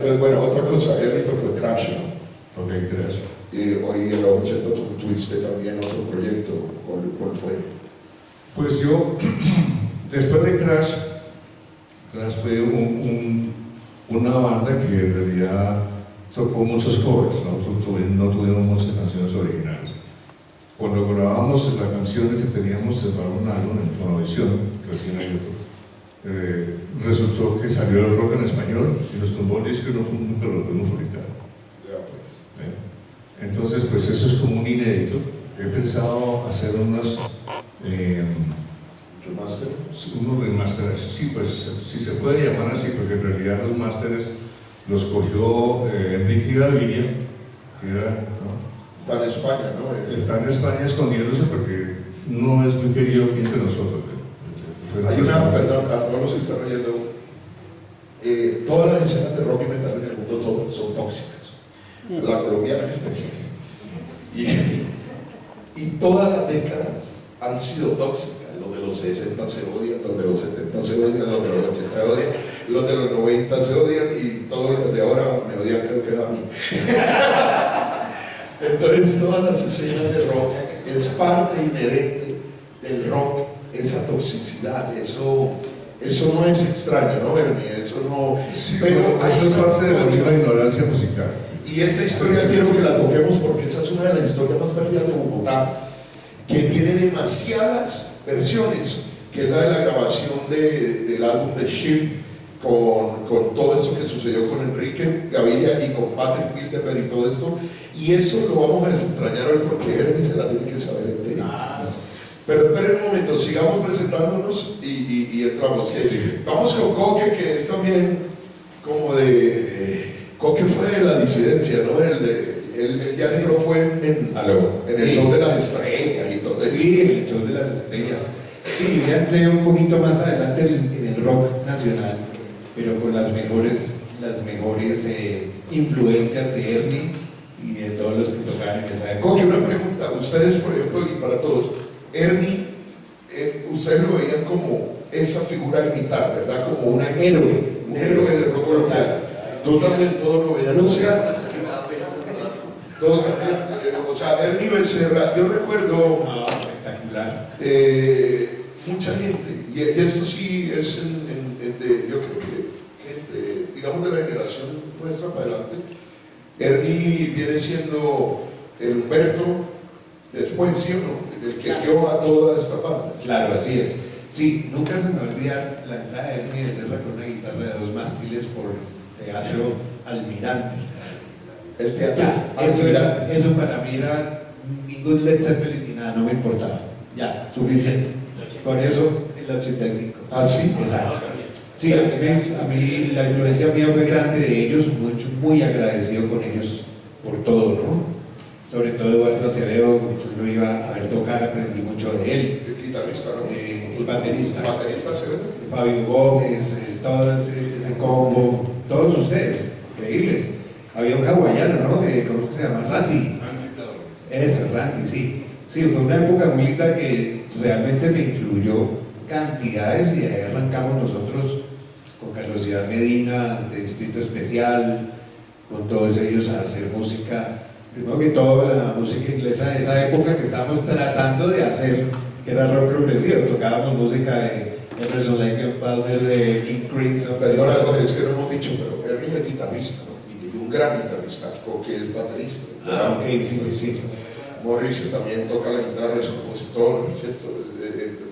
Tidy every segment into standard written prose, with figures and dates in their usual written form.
Entonces, bueno, otra cosa, Henry tocó Crash, ¿no? Ok, Crash. Y hoy en los 80 tuviste también otro proyecto. ¿Cuál fue? Pues yo, después de Crash, Crash fue una banda que en realidad tocó muchos covers, no tuvimos muchas canciones originales. Cuando grabamos la canción que teníamos para un álbum en Fonovisión, recién en YouTube, resultó que salió el rock en español y nos tumbó el disco y nunca lo pudimos publicar. Entonces, pues eso es como un inédito. He pensado hacer unos remasteres, sí, pues sí se puede llamar así, porque en realidad los másteres los cogió Enrique Gaviria, que era, ¿no? Está en España, ¿no? Está en España escondiéndose porque no es muy querido aquí entre nosotros. Hay una, perdón, a todos los que están oyendo, todas las escenas de rock y metal en el mundo, todas son tóxicas. La colombiana en especial. Y todas las décadas han sido tóxicas. Los de los 60 se odian, los de los 70 se odian, los de los 80 se odian, los de los 90 se odian y todos los de ahora me odian, creo que es a mí. Entonces todas las escenas de rock es parte inherente del rock, esa toxicidad, eso no es extraño, ¿no, Bernie? Eso no... Sí, pero eso es parte de la misma ignorancia musical. Y esa historia quiero que la toquemos porque esa es una de las historias más perdidas de Bogotá, que tiene demasiadas versiones, que es la de la grabación del álbum de Ship, con todo eso que sucedió con Enrique Gaviria y con Patrick Wildeberg y todo esto, y eso lo vamos a desentrañar hoy porque Hermes se la tiene que saber entera. Pero esperen un momento, sigamos presentándonos y entramos. Vamos con Coque, que es también como de... Coque fue de la disidencia, ¿no? Él ya entró fue en el show de las estrellas y todo eso. Sí, en el show de las estrellas. Sí, yo ya entré un poquito más adelante en el rock nacional, pero con las mejores influencias de Ernie y de todos los que tocaban en esa época. Coque, una pregunta. Ustedes, por ejemplo, y para todos, Ernie, ustedes lo veían como esa figura a imitar, ¿verdad? Como un héroe del rock colombiano. Tú también todo lo veías, todo también, o sea, Ernie Becerra, yo recuerdo espectacular. Mucha gente, y esto sí es yo creo que gente, digamos de la generación nuestra para adelante, Ernie viene siendo el Humberto después, ¿sí o no? El que dio a toda esta banda. Claro, así es. Sí, nunca se me va a olvidar la entrada de Ernie Becerra con una guitarra de 2 mástiles por Teatro Almirante. El teatro. Eso para mí era ningún Led Zeppelin ni nada, no me importaba. Ya, suficiente. Con eso, el 85. ¿Ah, sí? Exacto. Sí, a mí la influencia mía fue grande de ellos, muy agradecido con ellos por todo, ¿no? Sobre todo Eduardo Acevedo, yo lo iba a ver tocar, aprendí mucho de él. El guitarrista, ¿no? El baterista. ¿El baterista Acevedo? Fabio Gómez, todo ese combo, todos ustedes, increíbles. Había un hawaiano, ¿no? ¿Cómo es que se llama? Randy. Ese, Randy, sí. Sí, fue una época muy linda que realmente me influyó cantidades y ahí arrancamos nosotros con Carlos Iván Medina, de Distrito Especial, con todos ellos a hacer música. Primero que todo, la música inglesa de esa época que estábamos tratando de hacer, que era rock progresivo. Tocábamos música de Emerson, Lake and Palmer, de King Crimson. Perdón, algo que es que no hemos dicho, pero Ernie es guitarrista, ¿no? Y un gran guitarrista, porque es baterista. Ok, sí. Mauricio también toca la guitarra, es compositor, ¿cierto?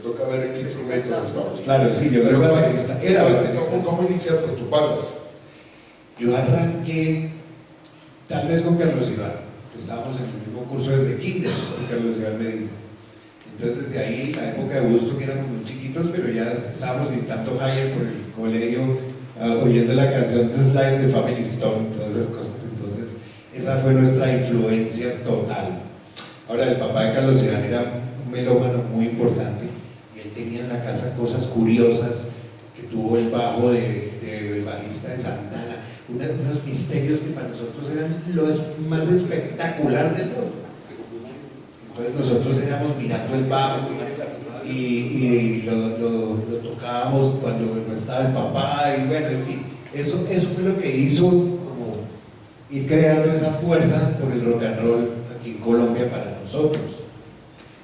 Toca ver en qué instrumentos estamos. Claro, sí, yo era baterista. ¿Cómo iniciaste tus bandas? Yo arranqué tal vez con Carlos Iván. Estábamos en el mismo curso desde kinder con Carlos Iván Medina. Entonces desde ahí, la época de gusto, que éramos muy chiquitos, pero ya estábamos gritando Higher por el colegio, oyendo la canción The Slide de Family Stone, todas esas cosas. Entonces esa fue nuestra influencia total. Ahora, el papá de Carlos Iván era un melómano muy importante y él tenía en la casa cosas curiosas, que tuvo el bajo del bajista de Santana, unos misterios que para nosotros eran los más espectacular del mundo. Entonces nosotros éramos mirando el bajo y lo tocábamos cuando no estaba el papá, y bueno, en fin, eso fue lo que hizo ir creando esa fuerza por el rock and roll aquí en Colombia para nosotros.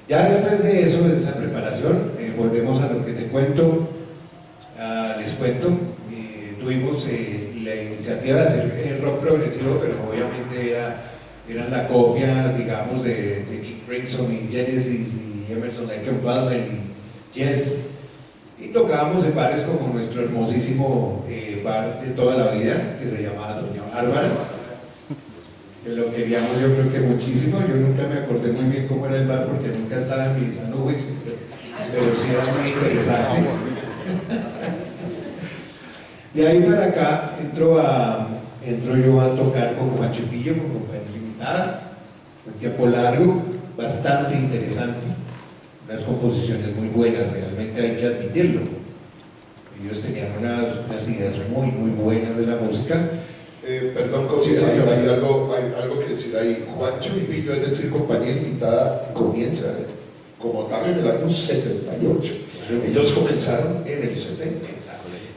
Ya después de eso, de esa preparación, volvemos a lo que te cuento, les cuento, tuvimos la iniciativa de hacer rock progresivo, pero obviamente era la copia, digamos, de King Crimson y Genesis y Emerson, Lake and Palmer y Yes, y tocábamos en bares como nuestro hermosísimo bar de toda la vida, que se llamaba Doña Bárbara, que lo queríamos yo creo que muchísimo. Yo nunca me acordé muy bien cómo era el bar porque nunca estaba en mi sano juicio, pero sí era muy interesante. De ahí para acá entro yo a tocar con Machupillo, con Compañía Limitada, un tiempo largo, bastante interesante, unas composiciones muy buenas, realmente hay que admitirlo. Ellos tenían unas ideas muy buenas de la música. Perdón, Sí, hay algo que decir ahí. Juancho y Pillo, es decir, Compañía Limitada, comienza como tal en el año 78. Ellos comenzaron en el 70.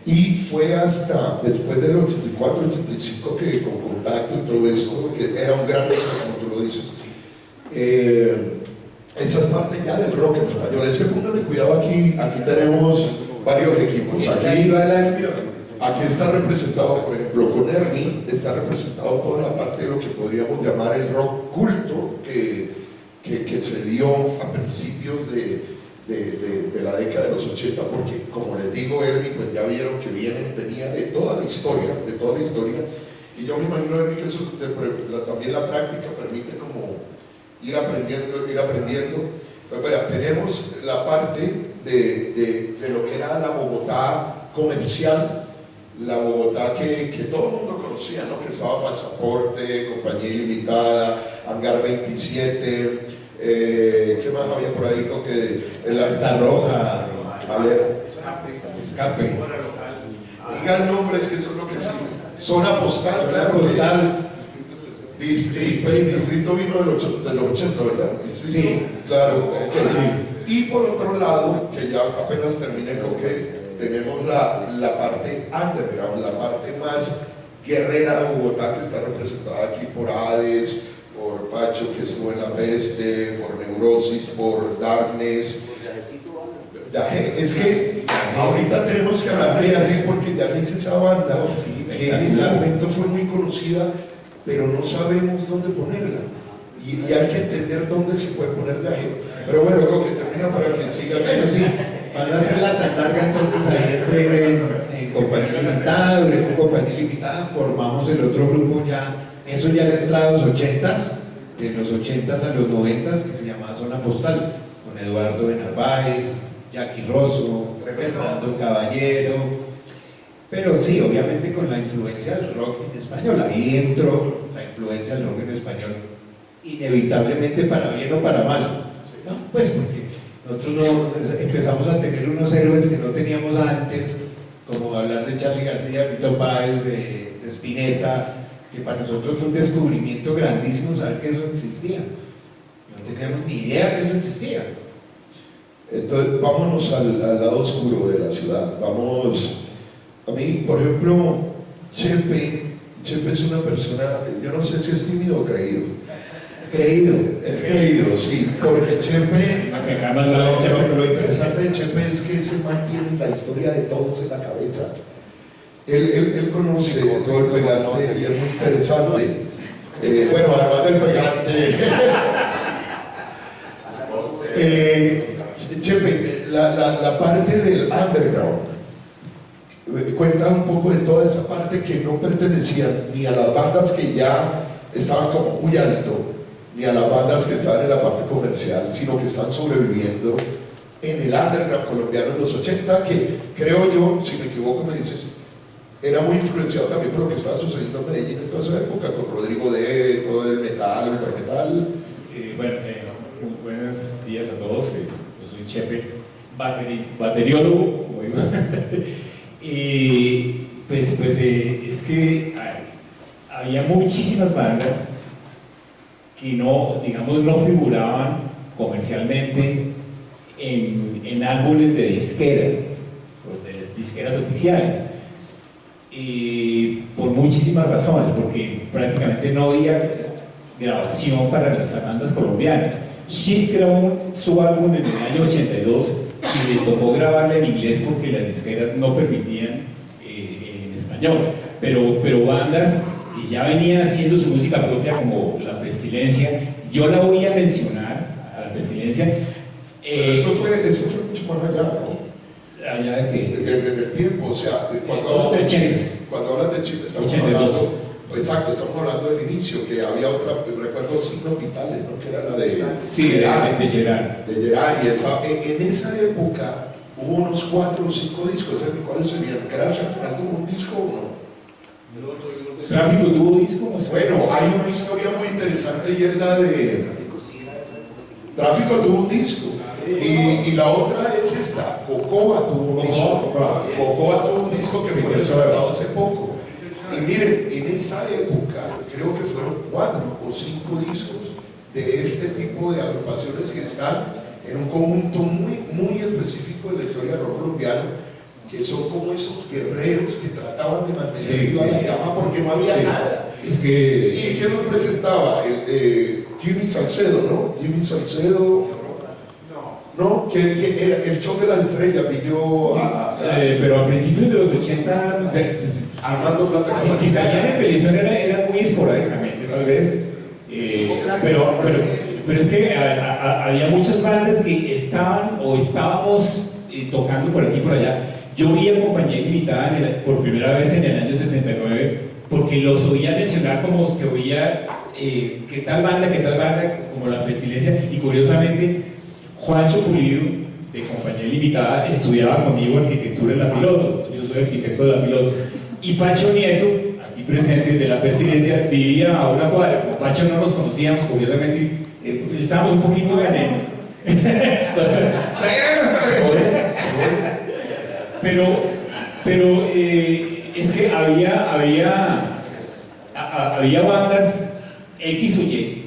Y fue hasta después del 84, 85 que con Contacto y todo esto, que era un gran disco, como tú lo dices. Esa es parte ya del rock en español. Es que pónganle cuidado aquí tenemos varios equipos. Aquí está representado, por ejemplo, con Ernie, está representado toda la parte de lo que podríamos llamar el rock culto que se dio a principios de la década de los 80, porque como les digo, Ernie, pues ya vieron que venía de toda la historia, y yo me imagino, Ernie, que eso también la práctica permite como ir aprendiendo. Pues, bueno, tenemos la parte de lo que era la Bogotá comercial, la Bogotá que todo el mundo conocía, ¿no? Que estaba Pasaporte, Compañía Ilimitada, Hangar 27, ¿qué más había por ahí? ¿No? Que La Alta Roja, a ver, Escape, digan nombres que son lo que sí. Zona Postal, claro. Postal. Distrito vino del 80, ¿verdad? Distrito, Sí. Claro, okay. Sí. Y por otro lado, que ya apenas terminé con que tenemos la parte underground, la parte más guerrera de Bogotá, que está representada aquí por Hades, por Pacho, que estuvo en La Peste, por Neurosis, por Darkness. Yaje, es que ahorita tenemos que hablar de Yaje porque Yaje es esa banda que en ese momento fue muy conocida, pero no sabemos dónde ponerla. Y hay que entender dónde se puede poner Yaje. Pero bueno, creo que termina para que siga. Bueno, sí. Para no hacerla tan larga, entonces ahí entré en Compañía Limitada, duré con Compañía Limitada, formamos el otro grupo ya, eso ya era entrado en los 80s, de los 80s a los 90s, que se llamaba Zona Postal, con Eduardo de Narváez, Jackie Rosso, Fernando Caballero, pero sí, obviamente con la influencia del rock en español, ahí entró la influencia del rock en español, inevitablemente para bien o para mal, ¿no? Pues porque nosotros empezamos a tener unos héroes que no teníamos antes, como hablar de Charly García, Fito Páez, de Spinetta, que para nosotros fue un descubrimiento grandísimo saber que eso existía. No teníamos ni idea que eso existía. Entonces, vámonos al lado oscuro de la ciudad. A mí, por ejemplo, Chepe es una persona, yo no sé si es tímido o creído. Creído. Es creído, sí, porque Chepe, lo interesante de Chepe es que se mantiene la historia de todos en la cabeza. Él conoce todo el pegante y es muy interesante. Bueno, además del pegante. Chepe, la parte del underground, cuenta un poco de toda esa parte que no pertenecían ni a las bandas que ya estaban como muy alto, ni a las bandas que están en la parte comercial, sino que están sobreviviendo en el underground colombiano en los 80, que creo yo, si me equivoco me dices, era muy influenciado también por lo que estaba sucediendo en Medellín en toda esa época, con Rodrigo D, todo el metal, ultrametal. Muy buenos días a todos, yo soy Chepe, bateriólogo, como digo. Y pues es que había muchísimas bandas que no, digamos, no figuraban comercialmente en álbumes de disqueras, o de las disqueras oficiales. por muchísimas razones, porque prácticamente no había grabación para las bandas colombianas. Chip grabó su álbum en el año 82 y le tocó grabarla en inglés porque las disqueras no permitían en español, pero bandas que ya venían haciendo su música propia como La Pestilencia, yo la voy a mencionar, a La Pestilencia. Eso fue mucho más allá, ¿no? Allá de que... Desde el tiempo, o sea, cuando hablas de Chip, estamos 82. hablando, exacto, estamos hablando del inicio, que había otra, recuerdo Signos Vitales, ¿no? Que era la de Gerard. De Gerard, y en esa época hubo unos 4 o 5 discos, ¿en cuáles serían? ¿Crash al final tuvo un disco o no? ¿Tráfico tuvo disco? Bueno, hay una historia muy interesante y es la de Tráfico tuvo un disco. Y la otra es esta, Cocoa tuvo un disco. Cocoa tuvo un disco que fue presentado hace poco. Y miren, en esa época creo que fueron 4 o 5 discos de este tipo de agrupaciones que están en un conjunto muy específico de la historia del rock colombiano, que son como esos guerreros que trataban de mantener viva la llama porque no había nada. Es que... ¿Y quién los presentaba? Jimmy Salcedo, ¿no? Jimmy Salcedo... No, que era el show de las estrellas, pilló pero a principios de los 80, Armando Plata. si salían en televisión era muy esporádicamente, tal vez. Pero es que había muchas bandas que estaban o estábamos tocando por aquí y por allá. Yo vi a Compañía Ilimitada por primera vez en el año 79, porque los oía mencionar como se oía qué tal banda, como La Pestilencia, y curiosamente Juancho Pulido, de Compañía Ilimitada, estudiaba conmigo arquitectura en La Piloto. Yo soy arquitecto de La Piloto. Y Pacho Nieto, aquí presente de La Pestilencia, vivía a una cuadra. Con Pacho no nos conocíamos, curiosamente, estábamos un poquito ganenos. Pero es que había bandas X o Y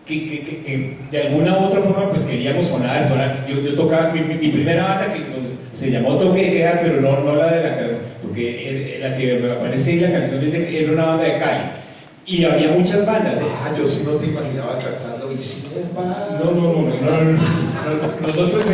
que de alguna u otra forma pues queríamos sonar. Yo tocaba mi primera banda que se llamó Toque de Queda, pero no la de la porque la que me aparece en la canción era una banda de Cali y había muchas bandas. Yo sí no te imaginaba cantando y sin embargo. No. Nosotros